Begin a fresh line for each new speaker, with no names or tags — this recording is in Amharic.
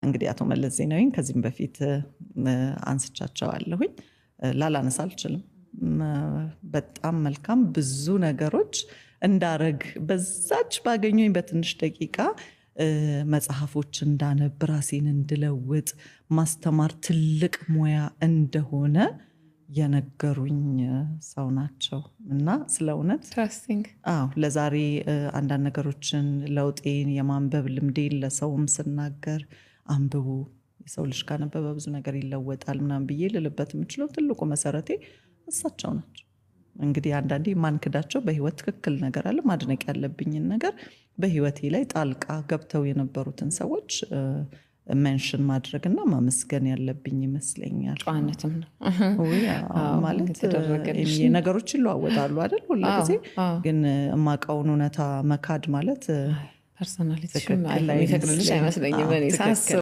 እንግዲህ አቶ መለስ ዜናዊን ከዚህም በፊት አንስቻቸዋለሁኝ ላላነሳ አልችልም በጣም መልካም ብዙ ነገሮች እንዳረግ በዛች ባገኙኝ በትንሽ ደቂቃ መጽሐፎች እንዳነብ ራሴን እንድለውጥ ማስተማር ትልቅ ሙያ እንደሆነ የነገሩኝ ሰው ናቸው እና ስለ እውነት
ትራስቲንግ
ለዛሬ አንዳንድ ነገሮችን ለውጤን የማንበብ ልምዴን ለሰውም ስናገር አንብቡ የሰው ልጅ ካነበበ ብዙ ነገር ይለወጣል ምናምን ብዬ ልልበት የምችለው ትልቁ መሰረቴ እሳቸው ናቸው። እንግዲህ አንዳንዴ ማንክዳቸው በህይወት ትክክል ነገር አለ ማድነቅ ያለብኝን ነገር በህይወቴ ላይ ጣልቃ ገብተው የነበሩትን ሰዎች ሜንሽን ማድረግና ማመስገን ያለብኝ ይመስለኛል።
ጨዋነትም ነው
ማለት ነገሮች ይለዋወጣሉ አይደል ሁልጊዜ ግን የማውቀውን እውነታ መካድ ማለት
ፐርሰናሊቲ ይፈቅድልሽ አይመስለኝም እኔ ሳስብ